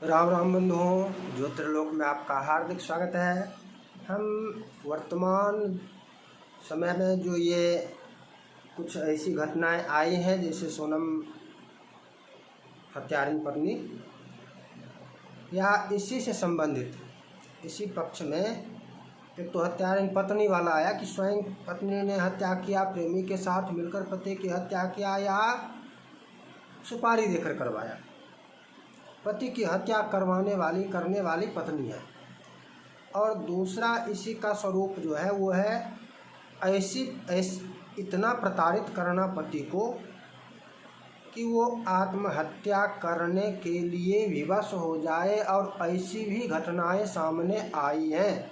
राम राम बंधुओं, ज्योतिर्लोक में आपका हार्दिक स्वागत है। हम वर्तमान समय में जो ये कुछ ऐसी घटनाएं आई हैं, जैसे सोनम हत्यारिन पत्नी, या इसी से संबंधित इसी पक्ष में एक तो हत्यारिन पत्नी वाला आया कि स्वयं पत्नी ने हत्या किया, प्रेमी के साथ मिलकर पति की हत्या किया या सुपारी देकर करवाया। पति की हत्या करने वाली पत्नी है। और दूसरा इसी का स्वरूप जो है वो है ऐसी इतना प्रताड़ित करना पति को कि वो आत्महत्या करने के लिए विवश हो जाए। और ऐसी भी घटनाएं सामने आई हैं,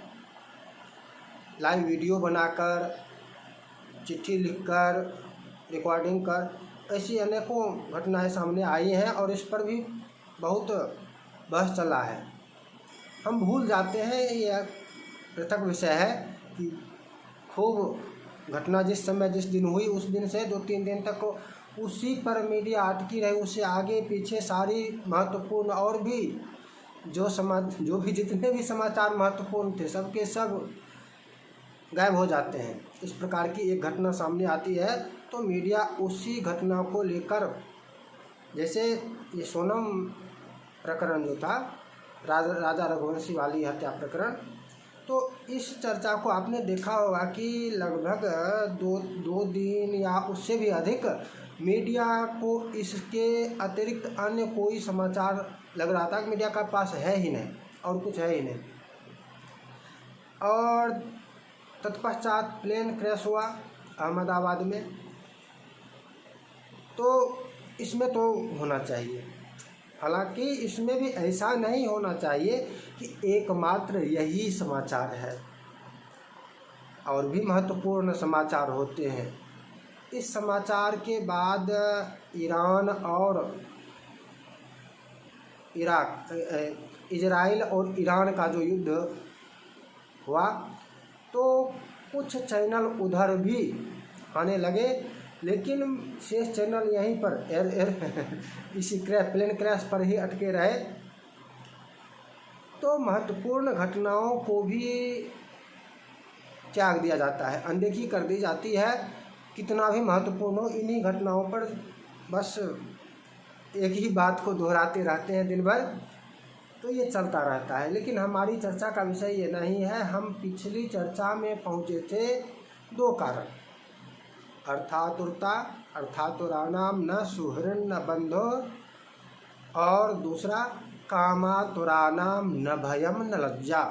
लाइव वीडियो बनाकर, चिट्ठी लिखकर, रिकॉर्डिंग कर, ऐसी अनेकों घटनाएं सामने आई हैं और इस पर भी बहुत बहस चला है। हम भूल जाते हैं, यह पृथक विषय है कि खूब घटना जिस समय जिस दिन हुई उस दिन से 2-3 दिन तक उसी पर मीडिया अटकी रही। उससे आगे पीछे सारी महत्वपूर्ण और भी जो भी जितने भी समाचार महत्वपूर्ण थे सबके सब गायब हो जाते हैं। इस प्रकार की एक घटना सामने आती है तो मीडिया उसी घटना को लेकर, जैसे ये सोनम प्रकरण जो था, राजा रघुवंशी वाली हत्या प्रकरण, तो इस चर्चा को आपने देखा होगा कि लगभग दो दिन या उससे भी अधिक मीडिया को इसके अतिरिक्त अन्य कोई समाचार लग रहा था कि मीडिया का पास है ही नहीं और कुछ है ही नहीं। और तत्पश्चात प्लेन क्रैश हुआ अहमदाबाद में, तो इसमें तो होना चाहिए। हालांकि इसमें भी ऐसा नहीं होना चाहिए कि एकमात्र यही समाचार है, और भी महत्वपूर्ण समाचार होते हैं। इस समाचार के बाद ईरान और इराक, इजराइल और ईरान का जो युद्ध हुआ, तो कुछ चैनल उधर भी आने लगे, लेकिन शेष चैनल यहीं पर इसी प्लेन क्रैश पर ही अटके रहे। तो महत्वपूर्ण घटनाओं को भी त्याग दिया जाता है, अनदेखी कर दी जाती है। कितना भी महत्वपूर्ण हो, इन्हीं घटनाओं पर बस एक ही बात को दोहराते रहते हैं दिन भर, तो ये चलता रहता है। लेकिन हमारी चर्चा का विषय ये नहीं है। हम पिछली चर्चा में पहुँचे थे 2 कारण, अर्थातुराणाम न सुहृन् न बंधो, और दूसरा कामातुराणाम न भयम न लज्जा।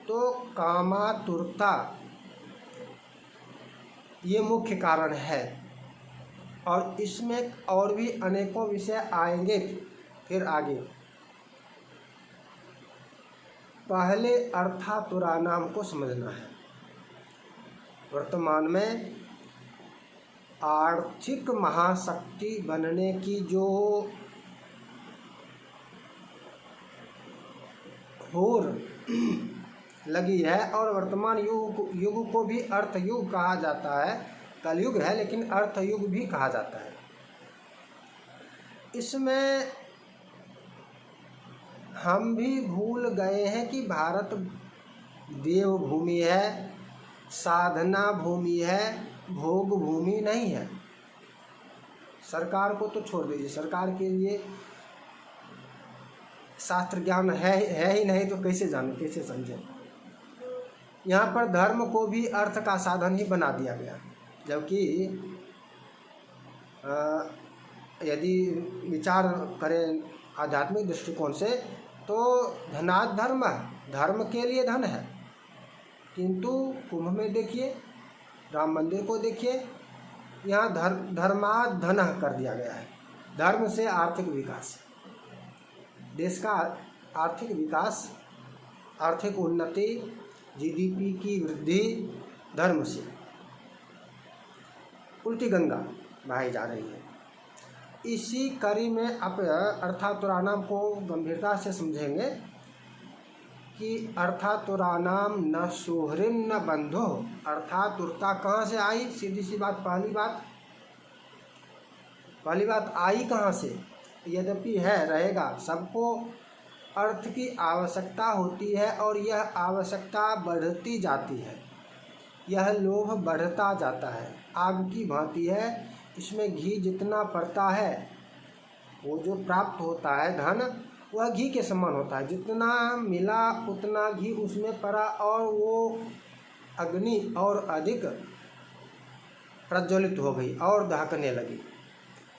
तो कामातुरता ये मुख्य कारण है, और इसमें और भी अनेकों विषय आएंगे फिर आगे। पहले अर्थातुराणाम को समझना है। वर्तमान में आर्थिक महाशक्ति बनने की जो होड़ लगी है, और वर्तमान युग को भी अर्थ युग कहा जाता है। कलयुग है लेकिन अर्थ युग भी कहा जाता है। इसमें हम भी भूल गए हैं कि भारत देव भूमि है, साधना भूमि है, भोग भूमि नहीं है। सरकार को तो छोड़ दीजिए, सरकार के लिए शास्त्र ज्ञान है ही नहीं, तो कैसे जाने, कैसे समझें। यहाँ पर धर्म को भी अर्थ का साधन ही बना दिया गया, जबकि यदि विचार करें आध्यात्मिक दृष्टिकोण से तो धनात् धर्म, धर्म के लिए धन है। किंतु कुंभ में देखिए, राम मंदिर को देखिए, यहाँ धर्मात् धन कर दिया गया है। धर्म से आर्थिक विकास, देश का आर्थिक विकास, आर्थिक उन्नति, जीडीपी की वृद्धि धर्म से, उल्टी गंगा बहाई जा रही है। इसी कड़ी में आप अर्थातुराणाम को गंभीरता से समझेंगे कि अर्थातुराणाम न सुहृन् न बंधो। अर्थातुरता कहाँ से आई? सीधी सी बात, पहली बात आई कहाँ से यद्यपि है रहेगा, सबको अर्थ की आवश्यकता होती है और यह आवश्यकता बढ़ती जाती है। यह लोभ बढ़ता जाता है, आग की भांति है, इसमें घी जितना पड़ता है, वो जो प्राप्त होता है धन, वह घी के समान होता है। जितना मिला उतना घी उसमें पड़ा और वो अग्नि और अधिक प्रज्वलित हो गई और दहकने लगी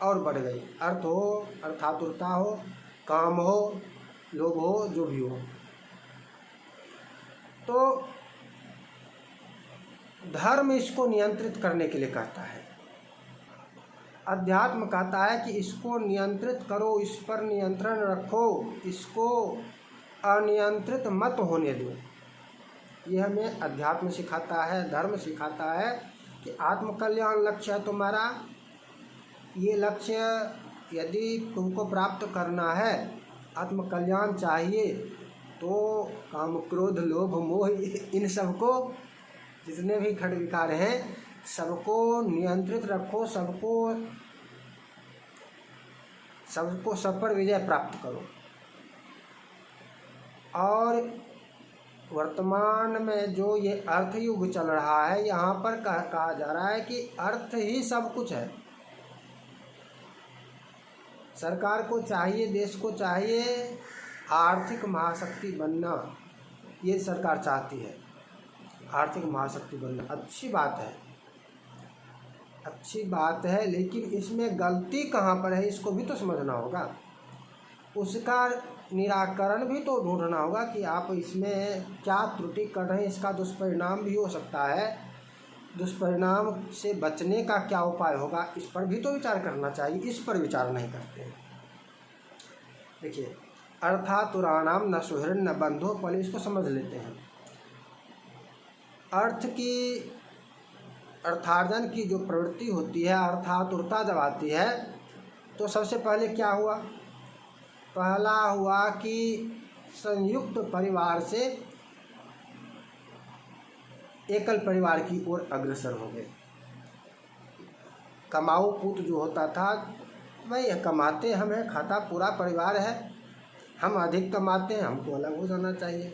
और बढ़ गई। अर्थ हो, अर्थातुरता हो, काम हो, लोभ हो, जो भी हो। तो धर्म इसको नियंत्रित करने के लिए कहता है, अध्यात्म कहता है कि इसको नियंत्रित करो, इस पर नियंत्रण रखो, इसको अनियंत्रित मत होने दो। यह हमें अध्यात्म सिखाता है, धर्म सिखाता है कि आत्मकल्याण लक्ष्य है तुम्हारा। ये लक्ष्य यदि तुमको प्राप्त करना है, आत्मकल्याण चाहिए, तो काम क्रोध लोभ मोह इन सबको, जितने भी खंड विकार हैं, सबको नियंत्रित रखो, सबको सब पर विजय प्राप्त करो। और वर्तमान में जो ये अर्थ युग चल रहा है, यहाँ पर कहा जा रहा है कि अर्थ ही सब कुछ है। सरकार को चाहिए, देश को चाहिए आर्थिक महाशक्ति बनना, ये सरकार चाहती है, आर्थिक महाशक्ति बनना। अच्छी बात है, अच्छी बात है, लेकिन इसमें गलती कहाँ पर है इसको भी तो समझना होगा, उसका निराकरण भी तो ढूंढना होगा कि आप इसमें क्या त्रुटि कर रहे हैं। इसका दुष्परिणाम भी हो सकता है, दुष्परिणाम से बचने का क्या उपाय होगा, इस पर भी तो विचार करना चाहिए। इस पर विचार नहीं करते। देखिए, अर्थातुराणाम न सुहृद न बंधो, पहले इसको समझ लेते हैं। अर्थार्जन की जो प्रवृत्ति होती है, अर्थातुरता जब आती है, तो सबसे पहले क्या हुआ? पहला हुआ कि संयुक्त परिवार से एकल परिवार की ओर अग्रसर हो गए। कमाऊ पुत जो होता था, भाई कमाते हम हैं, खाता पूरा परिवार है, हम अधिक कमाते हैं, हमको अलग हो जाना चाहिए,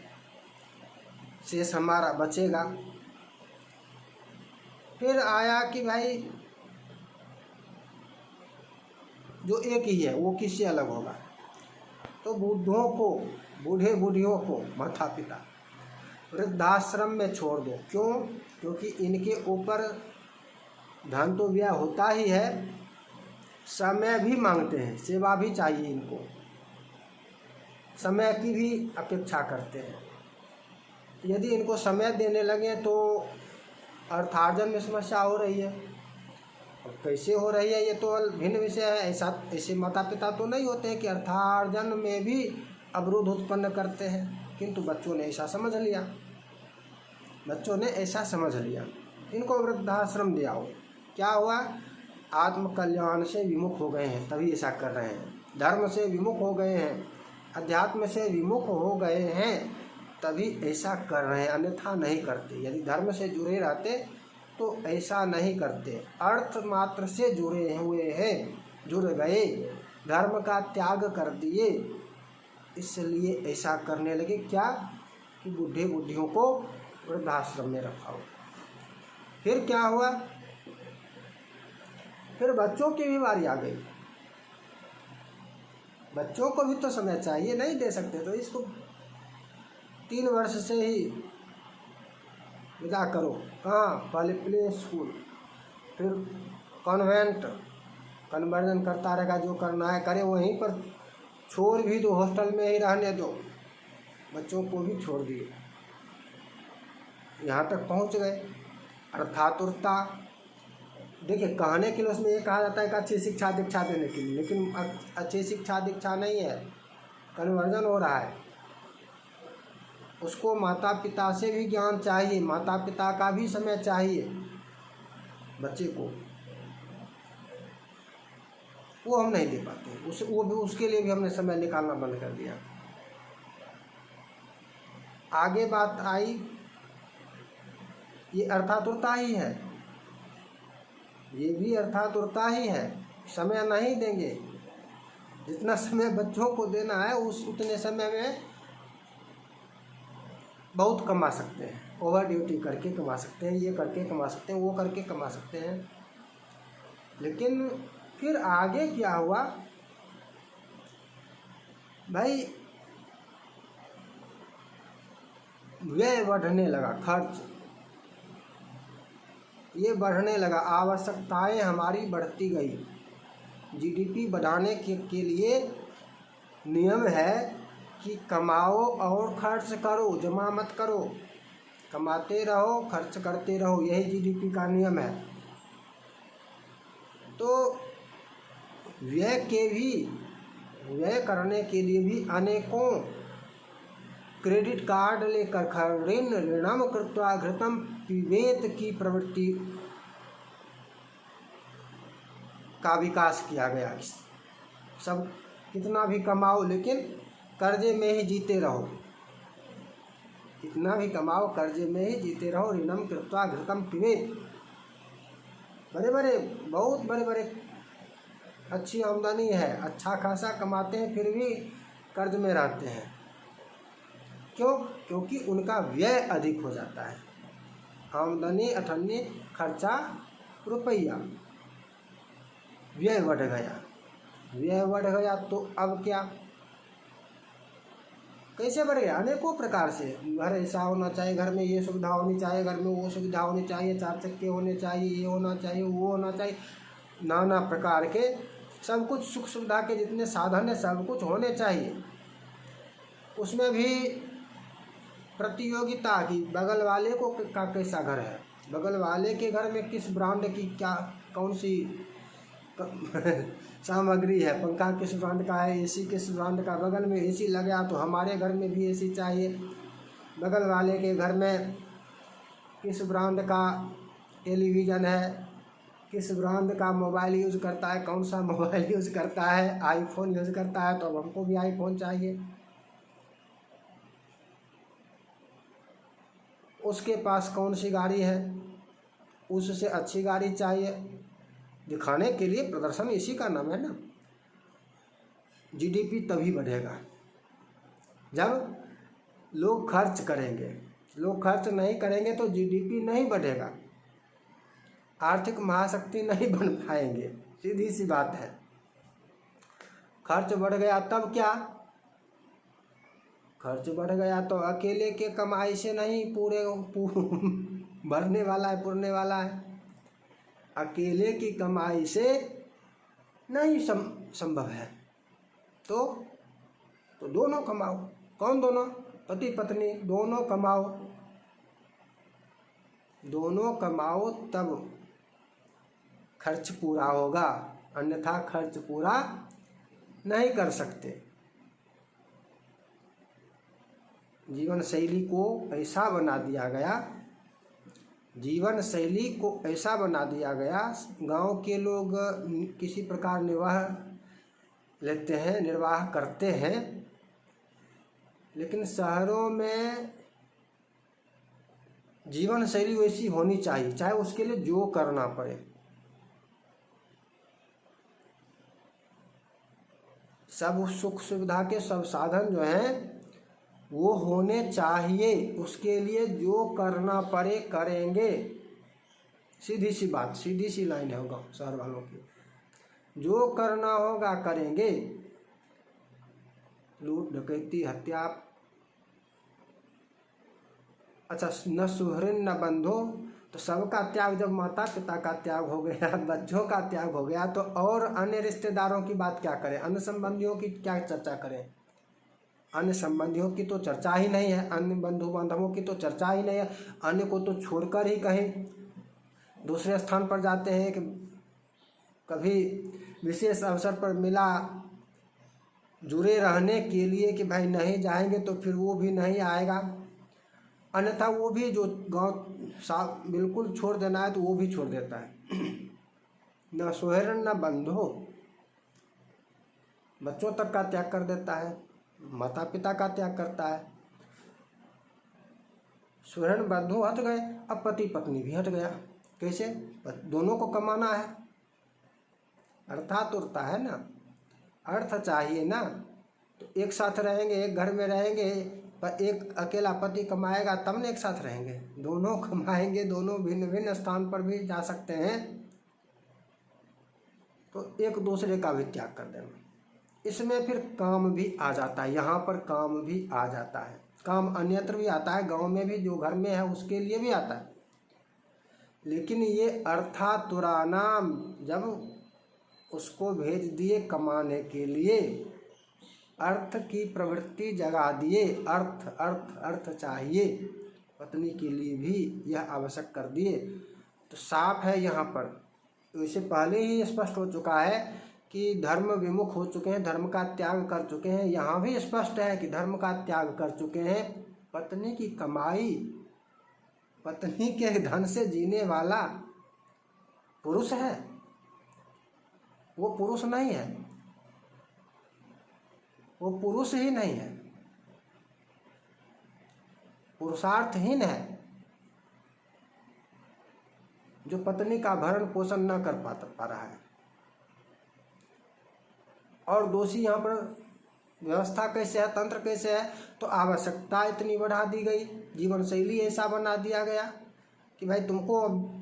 शेष हमारा बचेगा। फिर आया कि भाई जो एक ही है वो किससे अलग होगा, तो बूढ़ों को, बूढ़े बूढ़ियों को, माता पिता वृद्धाश्रम में छोड़ दो। क्यों? क्योंकि इनके ऊपर धन तो व्यय होता ही है, समय भी मांगते हैं, सेवा भी चाहिए इनको, समय की भी अपेक्षा करते हैं। यदि इनको समय देने लगे तो अर्थार्जन में समस्या हो रही है। अब कैसे हो रही है ये तो भिन्न विषय है। ऐसे माता पिता तो नहीं होते हैं कि अर्थार्जन में भी अवरोध उत्पन्न करते हैं, किंतु बच्चों ने ऐसा समझ लिया, बच्चों ने ऐसा समझ लिया, इनको वृद्धाश्रम दिया हो। क्या हुआ? आत्मकल्याण से विमुख हो गए हैं, तभी ऐसा कर रहे हैं। धर्म से विमुख हो गए हैं, अध्यात्म से विमुख हो गए हैं, तभी ऐसा कर रहे हैं, अन्यथा नहीं करते। यदि धर्म से जुड़े रहते तो ऐसा नहीं करते। अर्थ मात्र से जुड़े हुए हैं, जुड़ गए, धर्म का त्याग कर दिए, इसलिए ऐसा करने लगे। क्या कि बूढ़े बूढ़ियों को वृद्धाश्रम में रखा हो। फिर क्या हुआ? फिर बच्चों की भी बारी आ गई। बच्चों को भी तो समय चाहिए, नहीं दे सकते तो इसको 3 वर्ष से ही विदा करो। कहाँ? पहले प्ले स्कूल, फिर कॉन्वेंट, कन्वर्जन करता रहेगा, जो करना है करे, वहीं पर छोड़ भी दो, हॉस्टल में ही रहने दो। बच्चों को भी छोड़ दिए, यहाँ तक पहुँच गए। अर्थातुरता, देखिए कहने के लिए उसमें ये कहा जाता है कि अच्छी शिक्षा दीक्षा देने के लिए, लेकिन अच्छी शिक्षा दीक्षा नहीं है, कन्वर्जन हो रहा है। उसको माता पिता से भी ज्ञान चाहिए, माता पिता का भी समय चाहिए बच्चे को, वो हम नहीं दे पाते। वो भी, उसके लिए भी हमने समय निकालना बंद कर दिया। आगे बात आई, ये अर्थातुरता ही है, ये भी अर्थातुरता ही है। समय नहीं देंगे जितना समय बच्चों को देना है उतने समय में बहुत कमा सकते हैं, ओवर ड्यूटी करके कमा सकते हैं, ये करके कमा सकते हैं, वो करके कमा सकते हैं। लेकिन फिर आगे क्या हुआ भाई, व्यय बढ़ने लगा, खर्च ये बढ़ने लगा, आवश्यकताएं हमारी बढ़ती गई। जीडीपी बढ़ाने के लिए नियम है कि कमाओ और खर्च करो, जमा मत करो, कमाते रहो खर्च करते रहो, यही जीडीपी का नियम है। तो व्यय करने के लिए भी अनेकों क्रेडिट कार्ड लेकर ऋणम कृत्वा घृतम पिबेत की प्रवृत्ति का विकास किया गया। सब कितना भी कमाओ लेकिन कर्जे में ही जीते रहो, कितना भी कमाओ कर्जे में ही जीते रहो। ऋणम कृत्वा घृतम पिबेत, बहुत बड़े अच्छी आमदनी है, अच्छा खासा कमाते हैं, फिर भी कर्ज में रहते हैं। क्यों? क्योंकि उनका व्यय अधिक हो जाता है। आमदनी 98, खर्चा रुपया, व्यय बढ़ गया। तो अब क्या, कैसे बढ़ गया? अनेकों प्रकार से। घर ऐसा होना चाहिए, घर में ये सुविधा होनी चाहिए, घर में वो सुविधा होनी चाहिए, 4 चक्के होने चाहिए, ये होना चाहिए, वो होना चाहिए, नाना प्रकार के सब कुछ सुख सुविधा के जितने साधन है सब कुछ होने चाहिए। उसमें भी प्रतियोगिता की, बगल वाले को का कैसा घर है, बगल वाले के घर में किस ब्रांड की क्या कौन सी सामग्री है, पंखा किस ब्रांड का है, एसी किस ब्रांड का, बगल में एसी लगा तो हमारे घर में भी एसी चाहिए, बगल वाले के घर में किस ब्रांड का टेलीविज़न है, किस ब्रांड का मोबाइल यूज़ करता है, कौन सा मोबाइल यूज़ करता है, आईफोन यूज़ करता है तो अब हमको भी आईफोन चाहिए। उसके पास कौन सी गाड़ी है, उससे अच्छी गाड़ी चाहिए। दिखाने के लिए प्रदर्शन, इसी का नाम है ना। जीडीपी तभी बढ़ेगा जब लोग खर्च करेंगे। लोग खर्च नहीं करेंगे तो जीडीपी नहीं बढ़ेगा, आर्थिक महाशक्ति नहीं बन पाएंगे, सीधी सी बात है। खर्च बढ़ गया तब क्या? खर्च बढ़ गया तो अकेले के कमाई से नहीं भरने वाला है, पुरने वाला है। अकेले की कमाई से नहीं संभव है। तो दोनों कमाओ। कौन दोनों? पति पत्नी दोनों कमाओ, दोनों कमाओ तब खर्च पूरा होगा, अन्यथा खर्च पूरा नहीं कर सकते। जीवन शैली को ऐसा बना दिया गया, जीवन शैली को ऐसा बना दिया गया, गांव के लोग किसी प्रकार निर्वाह करते हैं, लेकिन शहरों में जीवन शैली वैसी होनी चाहिए, चाहे उसके लिए जो करना पड़े। सब सुख सुविधा के सब साधन जो हैं वो होने चाहिए, उसके लिए जो करना पड़े करेंगे। सीधी सी बात, सीधी सी लाइन है होगा शहर वालों की, जो करना होगा करेंगे। लूट डकैती हत्या, अच्छा न सुहृद न बंधो, तो सबका त्याग, जब माता पिता का त्याग हो गया, बच्चों का त्याग हो गया, तो और अन्य रिश्तेदारों की बात क्या करें, अन्य संबंधियों की क्या चर्चा करें? अन्य संबंधियों की तो चर्चा ही नहीं है, अन्य बंधु बांधवों की तो चर्चा ही नहीं है। अन्य को तो छोड़कर ही कहीं दूसरे स्थान पर जाते हैं कि कभी विशेष अवसर पर मिला, जुड़े रहने के लिए कि भाई नहीं जाएंगे तो फिर वो भी नहीं आएगा, अन्यथा वो भी जो गांव साफ बिल्कुल छोड़ देना है तो वो भी छोड़ देता है। न सोहरन न बंधो, बच्चों तक का त्याग कर देता है, माता पिता का त्याग करता है। सोहरन बंधु हट गए, अब पति पत्नी भी हट गया। कैसे? दोनों को कमाना है, अर्थात उड़ता है ना। अर्थ चाहिए ना। तो एक साथ रहेंगे, एक घर में रहेंगे, पर एक अकेला पति कमाएगा तब ना एक साथ रहेंगे। दोनों कमाएंगे, दोनों भिन्न भिन्न स्थान पर भी जा सकते हैं, तो एक दूसरे का भी त्याग कर देना। इसमें फिर काम भी आ जाता है, यहाँ पर काम भी आ जाता है। काम अन्यत्र भी आता है, गांव में भी जो घर में है उसके लिए भी आता है। लेकिन ये अर्थातुरानाम जब उसको भेज दिए कमाने के लिए, अर्थ की प्रवृत्ति जगा दिए, अर्थ अर्थ अर्थ चाहिए, पत्नी के लिए भी यह आवश्यक कर दिए, तो साफ है यहाँ पर। तो इससे पहले ही स्पष्ट हो चुका है कि धर्म विमुख हो चुके हैं, धर्म का त्याग कर चुके हैं। यहाँ भी स्पष्ट है कि धर्म का त्याग कर चुके हैं। पत्नी की कमाई, पत्नी के धन से जीने वाला पुरुष है, वो पुरुष नहीं है, वो पुरुष ही नहीं है, पुरुषार्थहीन है, जो पत्नी का भरण पोषण न कर पा रहा है। और दोषी यहाँ पर व्यवस्था कैसे है, तंत्र कैसे है, तो आवश्यकता इतनी बढ़ा दी गई, जीवन शैली ऐसा बना दिया गया कि भाई तुमको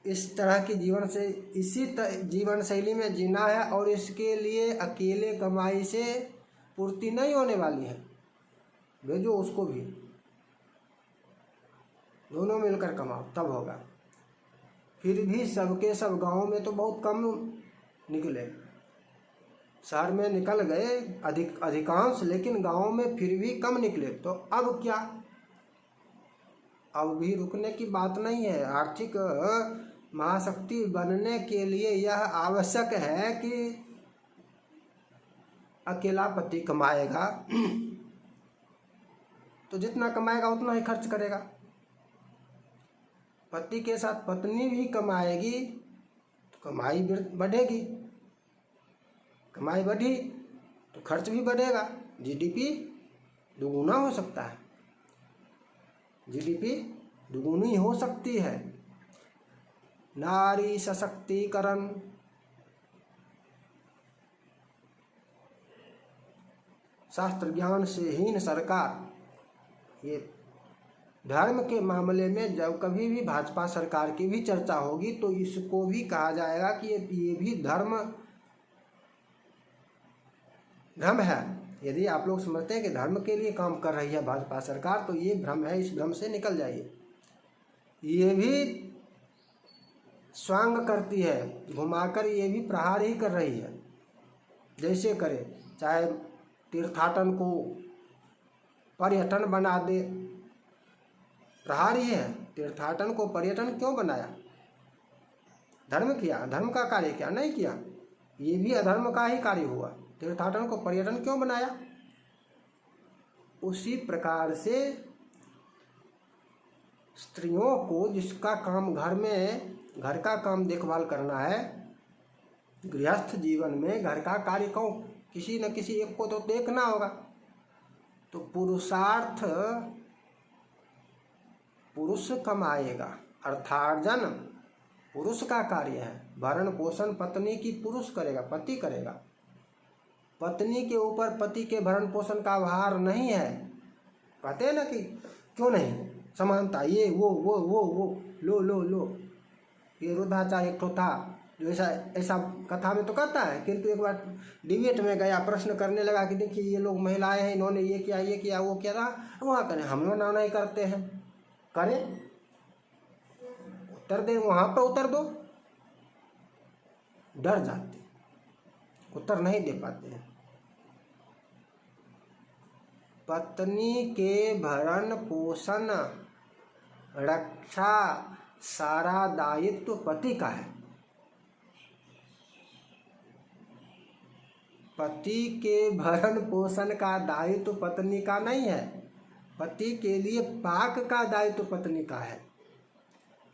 इस तरह की इसी जीवन शैली में जीना है, और इसके लिए अकेले कमाई से पूर्ति नहीं होने वाली है, भेजो उसको भी, दोनों मिलकर कमाओ तब होगा। फिर भी सबके सब गांव में तो बहुत कम निकले, शहर में निकल गए अधिकांश, लेकिन गांव में फिर भी कम निकले। तो अब क्या, अब भी रुकने की बात नहीं है। आर्थिक महाशक्ति बनने के लिए यह आवश्यक है कि अकेला पति कमाएगा तो जितना कमाएगा उतना ही खर्च करेगा, पति के साथ पत्नी भी कमाएगी तो कमाई बढ़ेगी, कमाई बढ़ी तो खर्च भी बढ़ेगा, जीडीपी दुगुना हो सकता है, जीडीपी दुगुनी हो सकती है। नारी सशक्तिकरण, शास्त्र ज्ञान से हीन सरकार, ये धर्म के मामले में जब कभी भी भाजपा सरकार की भी चर्चा होगी तो इसको भी कहा जाएगा कि ये भी भ्रम है। यदि आप लोग समझते हैं कि धर्म के लिए काम कर रही है भाजपा सरकार, तो ये भ्रम है, इस भ्रम से निकल जाइए। ये भी स्वांग करती है, घुमाकर ये भी प्रहार ही कर रही है, जैसे करे, चाहे तीर्थाटन को पर्यटन बना दे, प्रहार ही है। तीर्थाटन को पर्यटन क्यों बनाया, धर्म किया, धर्म का कार्य किया, नहीं किया, ये भी अधर्म का ही कार्य हुआ। तीर्थाटन को पर्यटन क्यों बनाया? उसी प्रकार से स्त्रियों को जिसका काम घर का काम देखभाल करना है, गृहस्थ जीवन में घर का कार्य को किसी न किसी एक को तो देखना होगा। तो पुरुषार्थ पुरुष कमाएगा, अर्थार्जन पुरुष का कार्य है, भरण पोषण पत्नी की पुरुष करेगा, पति करेगा। पत्नी के ऊपर पति के भरण पोषण का भार नहीं है। कहते हैं ना कि क्यों नहीं, समानता, ये वो लो। ये रुद्राचार्य एक ठो था जो ऐसा कथा में तो कहता है, किंतु एक बार डिबेट में गया, प्रश्न करने लगा कि देखिए ये लोग महिलाएं हैं, इन्होंने ये किया वो किया रहा, वहाँ करें, हम लोग नहीं करते हैं, करें, उत्तर दे, वहाँ पर उत्तर दो, डर जाते, उत्तर नहीं दे पाते हैं। पत्नी के भरण पोषण रक्षा सारा दायित्व पति का है। पति के भरण पोषण का दायित्व पत्नी का नहीं है। पति के लिए पाक का दायित्व पत्नी का है,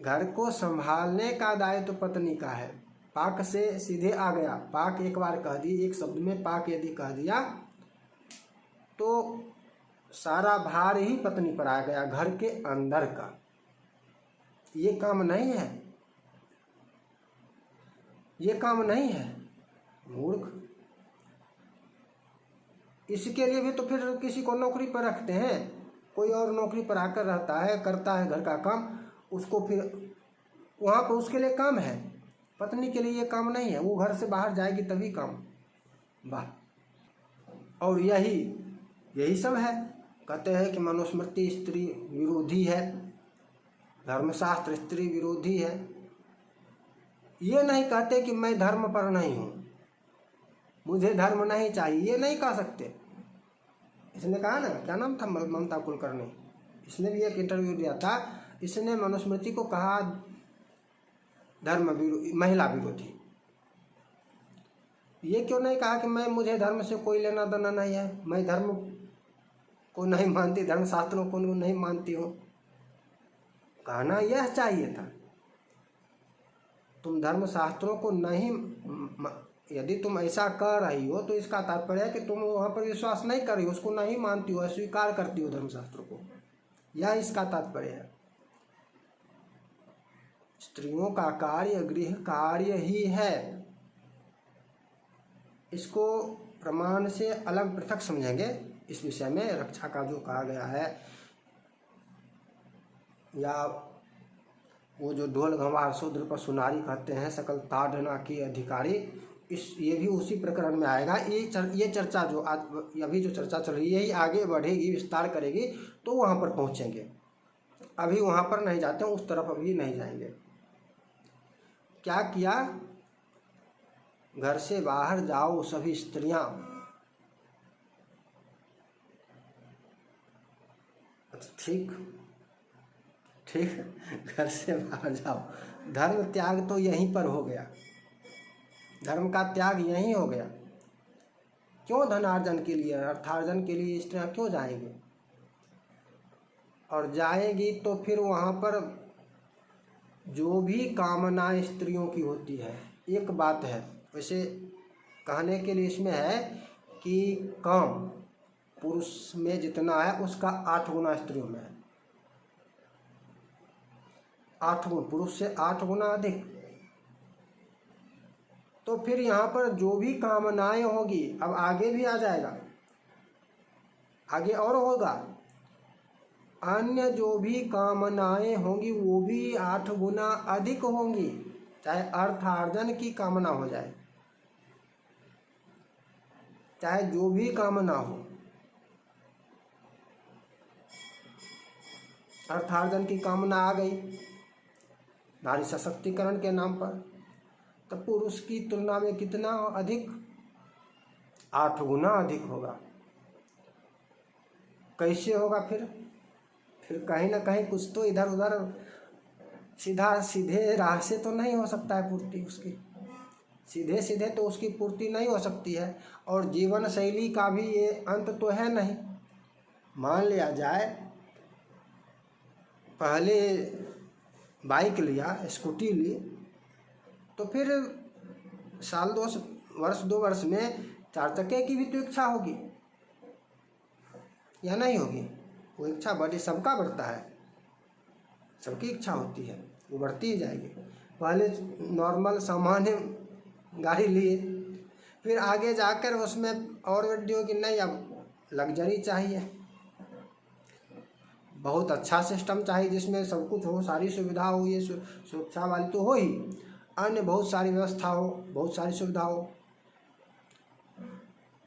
घर को संभालने का दायित्व पत्नी का है। पाक से सीधे आ गया, पाक एक बार कह दी, एक शब्द में पाक यदि कह दिया तो सारा भार ही पत्नी पर आ गया, घर के अंदर का। ये काम नहीं है, ये काम नहीं है, मूर्ख। इसके लिए भी तो फिर किसी को नौकरी पर रखते हैं। कोई और नौकरी पर आकर रहता है, करता है घर का काम, उसको फिर वहाँ पर उसके लिए काम है। पत्नी के लिए ये काम नहीं है, वो घर से बाहर जाएगी तभी काम। वाह। और यही सब है। कहते हैं कि मनुस्मृति स्त्री विरोधी है, धर्मशास्त्र स्त्री विरोधी है। ये नहीं कहते कि मैं धर्म पर नहीं हूँ, मुझे धर्म नहीं चाहिए, ये नहीं कह सकते। इसने कहा ना, क्या नाम था, ममता कुलकर्णी, इसने भी एक इंटरव्यू दिया था। इसने मनुस्मृति को कहा धर्म विरोधी, महिला विरोधी। ये क्यों नहीं कहा कि मुझे धर्म से कोई लेना देना नहीं है, मैं धर्म को नहीं मानती, धर्म शास्त्रों को नहीं मानती हूँ। कहना यह चाहिए था, तुम धर्म शास्त्रों को नहीं, यदि तुम ऐसा कह रही हो तो इसका तात्पर्य है कि तुम वहाँ पर विश्वास नहीं कर रही हो, उसको नहीं मानती हो, अस्वीकार करती हो धर्मशास्त्रों को, यह इसका तात्पर्य है। स्त्रियों का कार्य गृह कार्य ही है, इसको प्रमाण से अलग पृथक समझेंगे। इस विषय में रक्षा का जो कहा गया है, या वो जो ढोल गंवार शूद्र पर सुनारी कहते हैं, सकल ताड़ना की अधिकारी, ये भी उसी प्रकरण में आएगा। ये चर्चा जो आज अभी जो चर्चा चल रही है, ये आगे बढ़ेगी, विस्तार करेगी, तो वहाँ पर पहुँचेंगे। अभी वहाँ पर नहीं जाते, उस तरफ अभी नहीं जाएंगे। क्या किया, घर से बाहर जाओ सभी स्त्रियाँ, ठीक, घर से बाहर जाओ। धर्म त्याग तो यहीं पर हो गया, धर्म का त्याग यहीं हो गया। क्यों धनार्जन के लिए, अर्थार्जन के लिए स्त्रियाँ क्यों जाएंगी? और जाएगी तो फिर वहाँ पर जो भी कामनाएं स्त्रियों की होती है, एक बात है वैसे कहने के लिए इसमें है कि काम पुरुष में जितना है उसका 8 गुना स्त्रियों में है, 8 गुना, पुरुष से 8 गुना अधिक। तो फिर यहाँ पर जो भी कामनाएं होगी, अब आगे भी आ जाएगा, आगे और होगा, अन्य जो भी कामनाएं होंगी वो भी 8 गुना अधिक होंगी, चाहे अर्थार्जन की कामना हो जाए, चाहे जो भी कामना हो, अर्थार्जन की कामना आ गई नारी सशक्तिकरण के नाम पर, तो पुरुष की तुलना में कितना अधिक, 8 गुना अधिक होगा। कैसे होगा फिर कहीं ना कहीं कुछ तो इधर उधर सीधे राह से तो नहीं हो सकता है पूर्ति उसकी, सीधे तो उसकी पूर्ति नहीं हो सकती है। और जीवन शैली का भी ये अंत तो है नहीं। मान लिया जाए पहले बाइक लिया, स्कूटी ली, तो फिर साल 2 वर्ष में 4 चक्के की भी तो इच्छा होगी या नहीं होगी? वो इच्छा बढ़ी, सबका बढ़ता है, सबकी इच्छा होती है, वो बढ़ती ही जाएगी। पहले नॉर्मल सामान्य गाड़ी लिए, फिर आगे जाकर उसमें और वृद्धि होगी, नहीं अब लग्जरी चाहिए, बहुत अच्छा सिस्टम चाहिए जिसमें सब कुछ हो, सारी सुविधा हो, ये सुरक्षा वाली तो हो ही, अन्य बहुत सारी व्यवस्था हो, बहुत सारी सुविधा हो,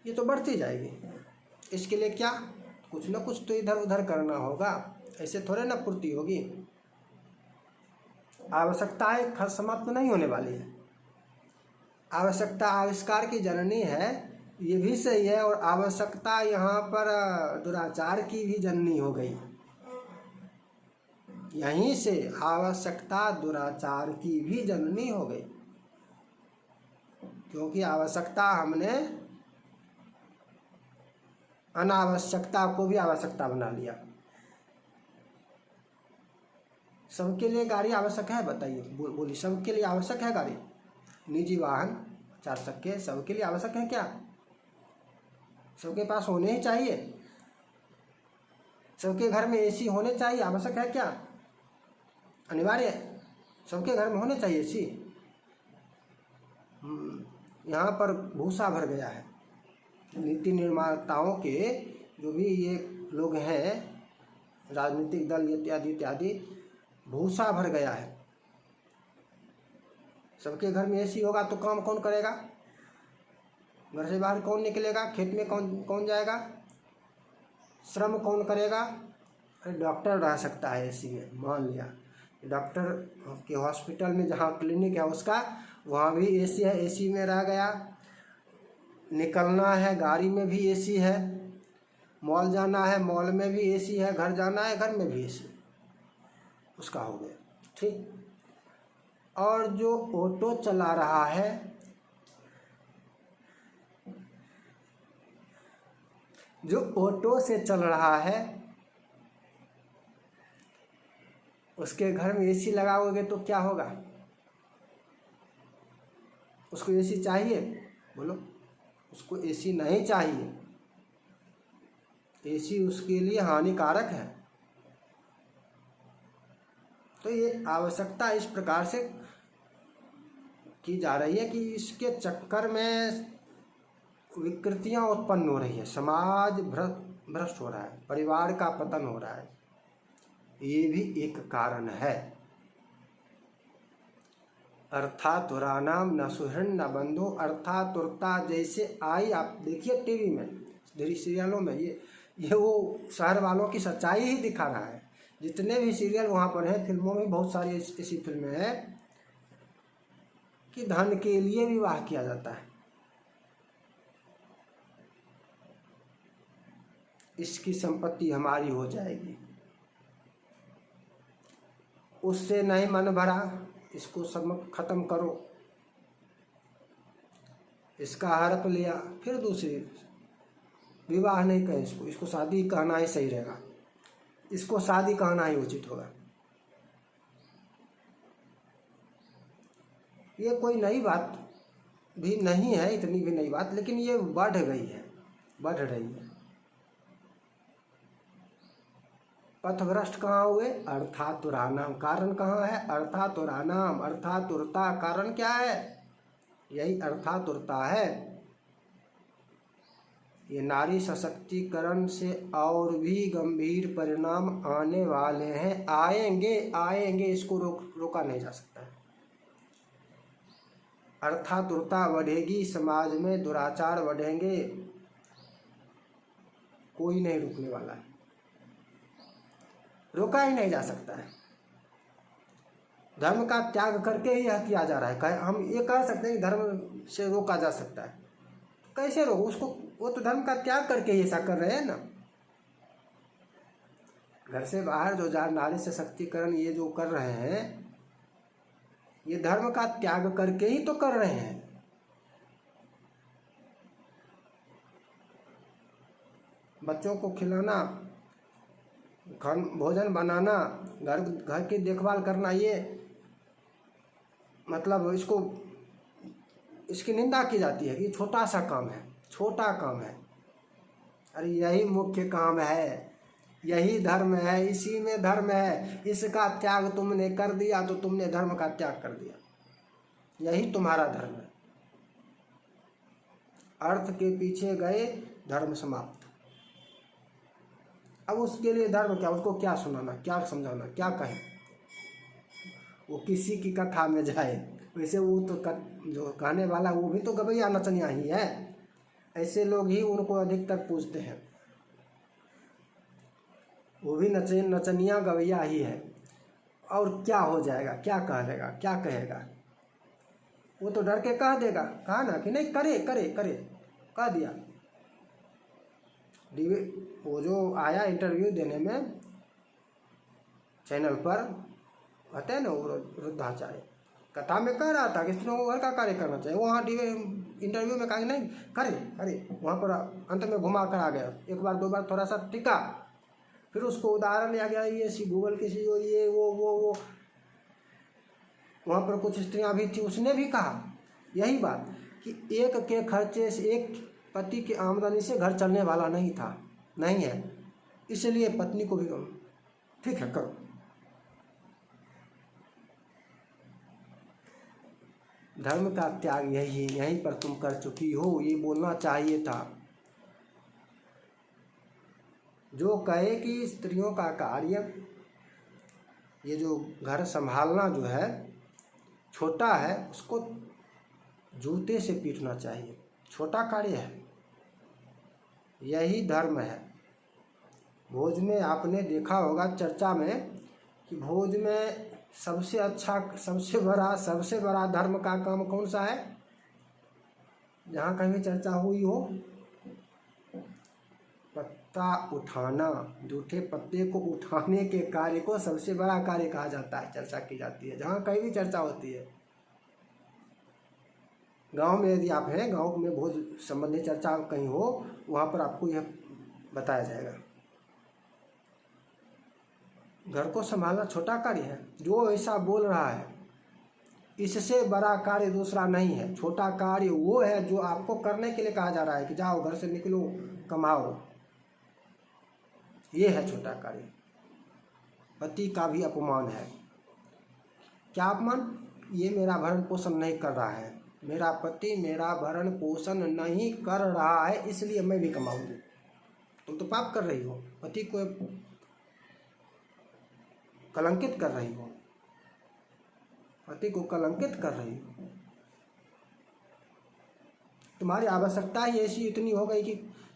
ये तो बढ़ती जाएगी। इसके लिए क्या, कुछ ना कुछ तो इधर उधर करना होगा, ऐसे थोड़े ना पूर्ति होगी। आवश्यकताएं समाप्त नहीं होने वाली है, आवश्यकता आविष्कार की जननी है, ये भी सही है, और आवश्यकता यहाँ पर दुराचार की भी जननी हो गई। यहीं से आवश्यकता दुराचार की भी जननी हो गई, क्योंकि आवश्यकता हमने अनावश्यकता को भी आवश्यकता बना लिया। सबके लिए गाड़ी आवश्यक है, बताइए, बोलिए, सबके लिए आवश्यक है गाड़ी? निजी वाहन 4 चक्के सबके लिए आवश्यक है क्या? सबके पास होने ही चाहिए? सबके घर में एसी होने चाहिए, आवश्यक है क्या? अनिवार्य है, सबके घर में होने चाहिए एसी? यहाँ पर भूसा भर गया है, नीति निर्माताओं के जो भी ये लोग हैं, राजनीतिक दल इत्यादि इत्यादि, भूसा भर गया है। सबके घर में एसी होगा तो काम कौन करेगा? घर से बाहर कौन निकलेगा? खेत में कौन जाएगा? श्रम कौन करेगा? अरे डॉक्टर रह सकता है एसी में, मान लिया डॉक्टर के हॉस्पिटल में जहाँ क्लिनिक है उसका, वहाँ भी एसी है, एसी में रह गया। निकलना है गाड़ी में भी एसी है, मॉल जाना है मॉल में भी एसी है, घर जाना है घर में भी एसी, उसका हो गया ठीक। और जो ऑटो चला रहा है, जो ऑटो से चल रहा है, उसके घर में एसी लगाओगे तो क्या होगा? उसको एसी चाहिए? बोलो, उसको एसी नहीं चाहिए। एसी उसके लिए हानिकारक है। तो ये आवश्यकता इस प्रकार से की जा रही है कि इसके चक्कर में विकृतियां उत्पन्न हो रही है, समाज भ्रष्ट हो रहा है, परिवार का पतन हो रहा है। ये भी एक कारण है। अर्थातुराणाम न सुहृद न बंधु, अर्थातुरता जैसे आई, आप देखिए टीवी में, सीरियलों में, ये वो शहर वालों की सच्चाई ही दिखा रहा है। जितने भी सीरियल वहाँ पर हैं, फिल्मों में बहुत सारी ऐसी फिल्में हैं कि धन के लिए विवाह किया जाता है। इसकी संपत्ति हमारी हो जाएगी, उससे नहीं मन भरा, इसको सब खत्म करो, इसका हड़प लिया, फिर दूसरी, विवाह नहीं कहें इसको, इसको शादी कहना ही सही रहेगा, इसको शादी कहना ही उचित होगा। ये कोई नई बात भी नहीं है, इतनी भी नई बात, लेकिन ये बढ़ गई है, बढ़ रही है। पथभ्रष्ट कहाँ हुए? अर्थातुराणाम। कारण कहाँ है? अर्थातुराणाम। अर्थातुरता कारण क्या है? यही अर्थातुरता है। ये नारी सशक्तिकरण से और भी गंभीर परिणाम आने वाले हैं, आएंगे, इसको रोका नहीं जा सकता है। अर्थातुरता बढ़ेगी, समाज में दुराचार बढ़ेंगे, कोई नहीं रुकने वाला है, रोका ही नहीं जा सकता है। धर्म का त्याग करके ही यह किया जा रहा है। हम ये कह सकते हैं कि धर्म से रोका जा सकता है, कैसे रोको उसको? वो तो धर्म का त्याग करके ही ऐसा कर रहे हैं ना। घर से बाहर जो नारी सशक्तिकरण ये जो कर रहे हैं, ये धर्म का त्याग करके ही तो कर रहे हैं। बच्चों को खिलाना, भोजन बनाना, घर की देखभाल करना, ये मतलब इसकी निंदा की जाती है कि छोटा सा काम है, छोटा काम है। अरे यही मुख्य काम है, यही धर्म है, इसी में धर्म है। इसका त्याग तुमने कर दिया तो तुमने धर्म का त्याग कर दिया, यही तुम्हारा धर्म है। अर्थ के पीछे गए, धर्म समाप्त। अब उसके लिए धर्म क्या? उसको क्या सुनाना, क्या समझाना, क्या कहें? वो किसी की कथा में जाए, वैसे वो तो जो कहने वाला वो भी तो गवैया नचनिया ही है। ऐसे लोग ही उनको अधिकतर पूजते हैं, वो भी नचनिया गवैया ही है। और क्या हो जाएगा, क्या कहेगा, क्या कहेगा? वो तो डर के कह देगा, कहा ना कि नहीं, करे करे करे, कह दिया। वो जो आया इंटरव्यू देने में चैनल पर, कहते हैं ना वृद्धाचार्य, कथा में कह रहा था कि स्त्रियों को घर का कार्य करना चाहिए। वहाँ इंटरव्यू में कहा कि नहीं, करे। वहाँ पर अंत में घुमा कर आ गया, एक बार दो बार थोड़ा सा टिका, फिर उसको उदाहरण लिया गया, ये गूगल की सीईओ, ये वो वहाँ पर कुछ स्त्रियाँ भी थी, उसने भी कहा यही बात कि एक के खर्चे से, एक पति की आमदनी से घर चलने वाला नहीं है, इसलिए पत्नी को भी ठीक है करो। धर्म का त्याग यहीं पर तुम कर चुकी हो, ये बोलना चाहिए था। जो कहे कि स्त्रियों का कार्य, ये जो घर संभालना जो है छोटा है, उसको जूते से पीटना चाहिए। छोटा कार्य है, यही धर्म है। भोज में आपने देखा होगा चर्चा में कि भोज में सबसे अच्छा, सबसे बड़ा धर्म का काम कौन सा है? जहाँ कहीं चर्चा हुई हो, पत्ता उठाना, जूठे पत्ते को उठाने के कार्य को सबसे बड़ा कार्य कहा जाता है, चर्चा की जाती है जहाँ कहीं भी चर्चा होती है। गांव में यदि आप हैं, गांव में भोज संबंधी चर्चा कहीं हो, वहाँ पर आपको यह बताया जाएगा। घर को संभालना छोटा कार्य है। जो ऐसा बोल रहा है, इससे बड़ा कार्य दूसरा नहीं है। छोटा कार्य वो है जो आपको करने के लिए कहा जा रहा है कि जाओ घर से निकलो, कमाओ, ये है छोटा कार्य। पति का भी अपमान है। क्या अपमान? ये मेरा भरण पोषण नहीं कर रहा है, मेरा पति मेरा भरण पोषण नहीं कर रहा है, इसलिए मैं भी कमाऊंगी। तुम तो पाप कर रही हो, पति को कलंकित कर रही हो, पति को कलंकित कर रही हो। तुम्हारी आवश्यकता ही ऐसी इतनी हो गई कि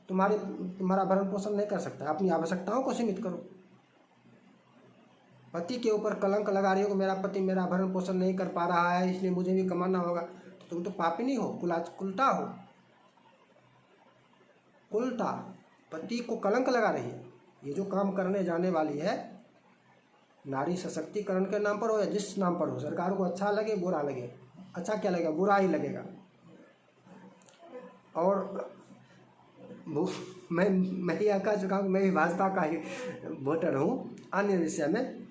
तुम्हारा भरण पोषण नहीं कर सकता। अपनी आवश्यकताओं को सीमित करो। पति के ऊपर कलंक लगा रही हो कि मेरा पति मेरा भरण पोषण नहीं कर पा रहा है, इसलिए मुझे भी कमाना होगा। तो तुम तो पापिनी हो, उल्टा हो, उल्टा पति को कलंक लगा रही है। ये जो काम करने जाने वाली है, नारी सशक्तिकरण के नाम पर हो या जिस नाम पर हो, सरकार को अच्छा लगे बुरा लगे, अच्छा क्या लगेगा, बुरा ही लगेगा। और मैं ही कह चुका हूँ, मैं भी भाजपा का ही वोटर हूँ अन्य विषय में,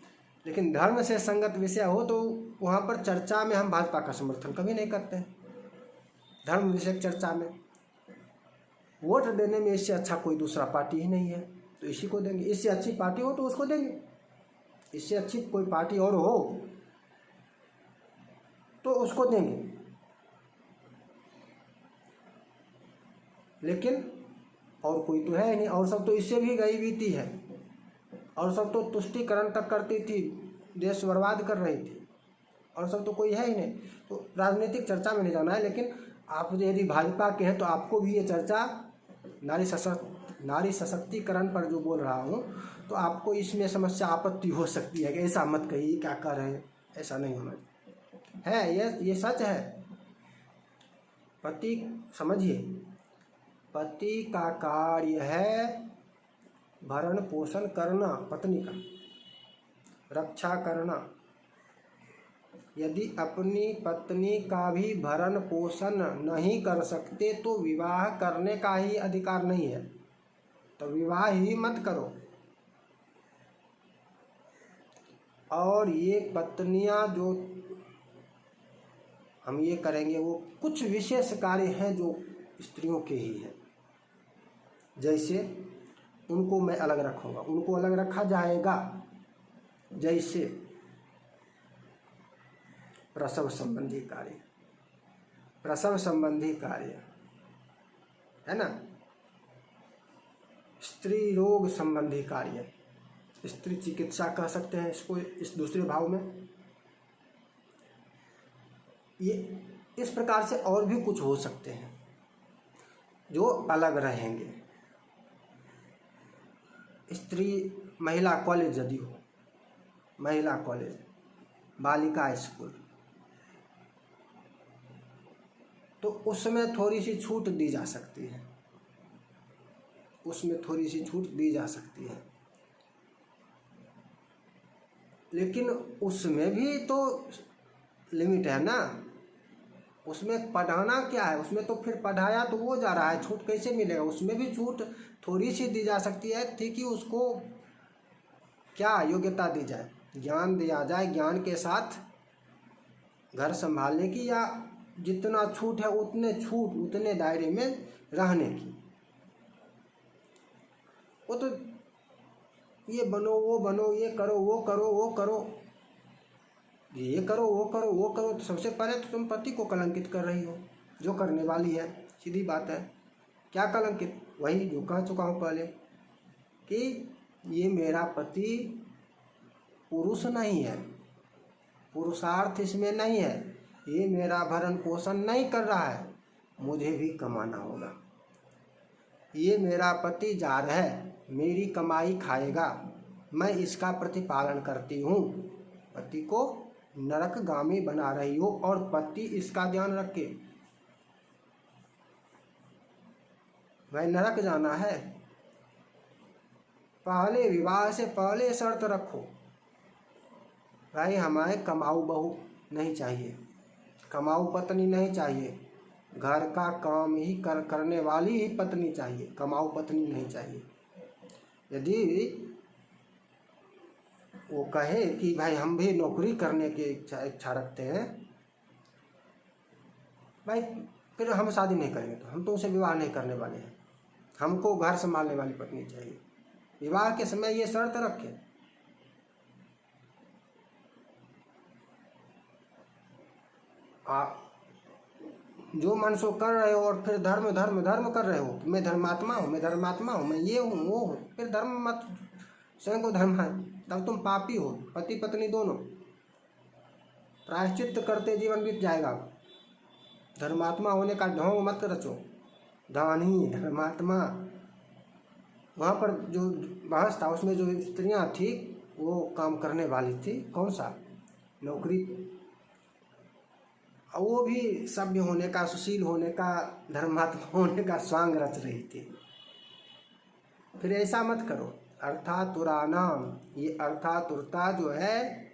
लेकिन धर्म से संगत विषय हो तो वहाँ पर चर्चा में हम भाजपा का समर्थन कभी नहीं करते हैं। धर्म विषयक चर्चा में वोट देने में इससे अच्छा कोई दूसरा पार्टी ही नहीं है, तो इसी को देंगे। इससे अच्छी पार्टी हो तो उसको देंगे, इससे अच्छी कोई पार्टी और हो तो उसको देंगे। लेकिन और कोई तो है नहीं, और सब तो इससे भी गई बीती है, और सब तो तुष्टीकरण तक करती थी, देश बर्बाद कर रही थी, और सब तो कोई है ही नहीं। तो राजनीतिक चर्चा में नहीं जाना है, लेकिन आप यदि भाजपा के हैं तो आपको भी ये चर्चा नारी सशक्तिकरण पर जो बोल रहा हूँ, तो आपको इसमें समस्या आपत्ति हो सकती है कि ऐसा मत कहिए, क्या कर रहे हैं, ऐसा नहीं होना है। ये सच है। पति, समझिए, पति का कार्य है भरण पोषण करना, पत्नी का रक्षा करना। यदि अपनी पत्नी का भी भरण पोषण नहीं कर सकते तो विवाह करने का ही अधिकार नहीं है, तो विवाह ही मत करो। और ये पत्नियां जो हम ये करेंगे, वो कुछ विशेष कार्य हैं जो स्त्रियों के ही हैं। जैसे उनको मैं अलग रखूँगा, उनको अलग रखा जाएगा। जैसे प्रसव संबंधी कार्य, प्रसव संबंधी कार्य है ना, स्त्री रोग संबंधी कार्य, स्त्री चिकित्सा कह सकते हैं इसको, इस दूसरे भाव में। ये इस प्रकार से और भी कुछ हो सकते हैं जो अलग रहेंगे। स्त्री महिला कॉलेज यदि हो, महिला कॉलेज, बालिका स्कूल, तो उसमें थोड़ी सी छूट दी जा सकती है, उसमें थोड़ी सी छूट दी जा सकती है। लेकिन उसमें भी तो लिमिट है ना। उसमें पढ़ाना क्या है, उसमें तो फिर पढ़ाया तो वो जा रहा है, छूट कैसे मिलेगा? उसमें भी छूट थोड़ी सी दी जा सकती है, थी कि उसको क्या योग्यता दी जाए, ज्ञान दिया जाए, ज्ञान के साथ घर संभालने की, या जितना छूट है उतने दायरे में रहने की। वो तो ये बनो वो बनो, ये करो वो करो, वो करो ये करो वो करो वो करो, तो सबसे पहले तो तुम पति को कलंकित कर रही हो, जो करने वाली है। सीधी बात है। क्या कलंकित? वही जो कह चुका हूँ पहले, कि ये मेरा पति पुरुष नहीं है, पुरुषार्थ इसमें नहीं है, ये मेरा भरण पोषण नहीं कर रहा है, मुझे भी कमाना होगा। ये मेरा पति जार है, मेरी कमाई खाएगा, मैं इसका प्रतिपालन करती हूँ। पति को नरकगामी बना रही हो और पति इसका ध्यान रखे, भाई नरक जाना है। पहले विवाह से पहले शर्त रखो, भाई हमें कमाऊ बहू नहीं चाहिए, कमाऊ पत्नी नहीं चाहिए, घर का काम ही करने वाली ही पत्नी चाहिए, कमाऊ पत्नी नहीं चाहिए। यदि वो कहे कि भाई हम भी नौकरी करने की इच्छा रखते हैं, भाई फिर हम शादी नहीं करेंगे, तो हम तुमसे विवाह नहीं करने वाले हैं, हमको घर संभालने वाली पत्नी चाहिए। विवाह के समय ये शर्त रखें। जो मन सो कर रहे हो और फिर धर्म धर्म धर्म कर रहे हो, मैं धर्मात्मा हूँ, मैं धर्मात्मा हूँ, मैं ये हूँ वो हूँ, फिर धर्म मत स्वयं को धर्म है, तब तुम पापी हो। पति पत्नी दोनों प्रायश्चित करते जीवन बीत जाएगा। धर्मात्मा होने का ढोंग मत रचो, दानी धर्मात्मा। वहाँ पर जो बहस था उसमें जो स्त्रियाँ थी वो काम करने वाली थी, कौन सा नौकरी, वो भी सभ्य होने का, सुशील होने का, धर्मात्मा होने का स्वांग रच रही थी। फिर ऐसा मत करो। अर्थातुरानाम, ये अर्थातुरता जो है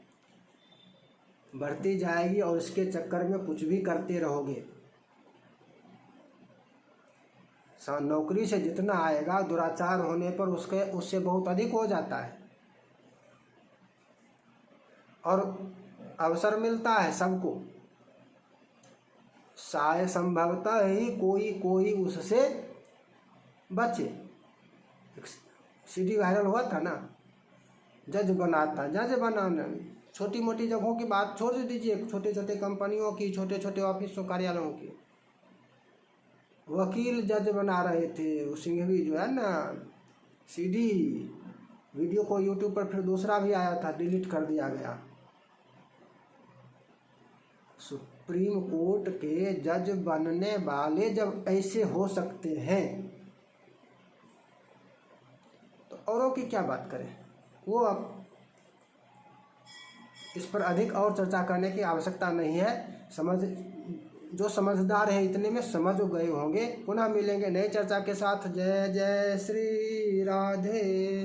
बढ़ती जाएगी और इसके चक्कर में कुछ भी करते रहोगे। नौकरी से जितना आएगा दुराचार होने पर उससे बहुत अधिक हो जाता है, और अवसर मिलता है सबको, शायद संभवतः ही कोई उससे बचे। सीडी वायरल हुआ था ना, जज बनाना, छोटी मोटी जगहों की बात छोड़ दीजिए, छोटे छोटे कंपनियों की, छोटे छोटे ऑफिसों कार्यालयों की, वकील जज बना रहे थे। वो सिंघवी जो है ना, सीडी वीडियो को यूट्यूब पर फिर दूसरा भी आया था, डिलीट कर दिया गया। सुप्रीम कोर्ट के जज बनने वाले जब ऐसे हो सकते हैं तो औरों की क्या बात करें। वो अब इस पर अधिक और चर्चा करने की आवश्यकता नहीं है। जो समझदार हैं इतने में समझ गए होंगे। पुनः मिलेंगे नई चर्चा के साथ। जय जय श्री राधे।